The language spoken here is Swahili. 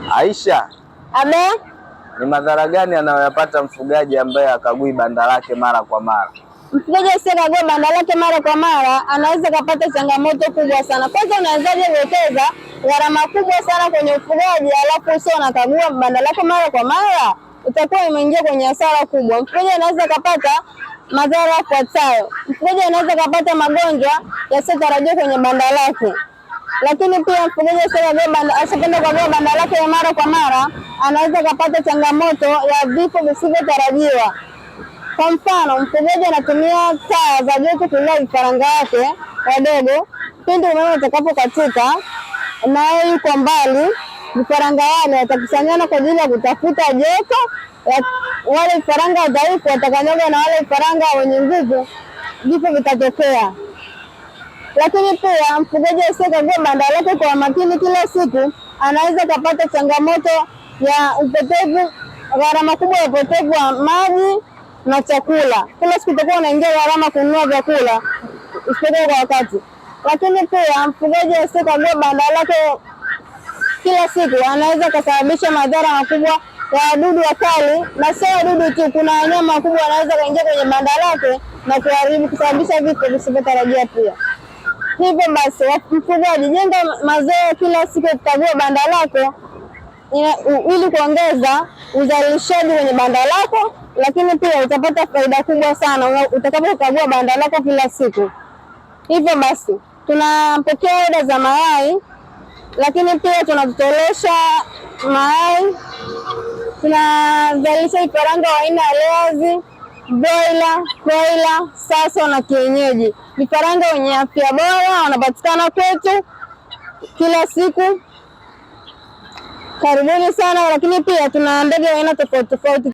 Aisha, Abe, ni madhara gani anayoyapata mfugaji ambaye hakagui banda lake mara kwa mara? Mfugaji asiyekagua banda lake mara kwa mara anaweza kupata changamoto kubwa sana. Kwanza, unawezaje kuwekeza gharama kubwa sana kwenye ufugaji alafu usio unakagua banda lake mara kwa mara? Utakuwa umeingia kwenye hasara kubwa. Mfugaji anaweza kupata madhara yafuatayo. Mfugaji anaweza kupata magonjwa yasiyotarajiwa kwenye banda lake. Lakini pia mfugaji asipenda kukagua banda lake mara kwa mara anaweza kupata changamoto ya vifo visivyotarajiwa. Kwa mfano, mfugaji anatumia taa za joto kulinda vifaranga wake wadogo. Pindi umeme utakapokatika na yeye yuko mbali, vifaranga wale watakusanyana kwa ajili ya kutafuta joto. Wale vifaranga dhaifu watakanyaga na wale vifaranga wenye nguvu, vifo vitatokea. Lakini pia mfugaji asiyekagua banda lake kwa makini kila siku anaweza kupata changamoto ya upotevu, gharama kubwa ya upotevu wa maji na chakula. Kila siku utakuwa unaingia gharama kununua vyakula usipokuwa kwa wakati. Lakini pia mfugaji asiyekagua banda lake kila siku anaweza kusababisha madhara makubwa ya wadudu wakali, na sio wadudu tu, kuna wanyama wakubwa wanaweza kuingia kwenye banda lake na kuharibu, kusababisha vifo visivyotarajiwa pia. Hivyo basi, mfugaji, jenga mazoea kila siku kukagua banda lako ili kuongeza uzalishaji kwenye banda lako, lakini pia utapata faida kubwa sana utakapokagua banda lako kila siku. Hivyo basi, tunapokea oda za mayai, lakini pia tunatotolesha mayai. Tunazalisha vifaranga wa aina ya layers, broiler, saso na kienyeji. Vifaranga wenye afya bora wanapatikana kwetu kila siku. Karibuni sana. Lakini pia tuna ndege wa aina tofauti tofauti.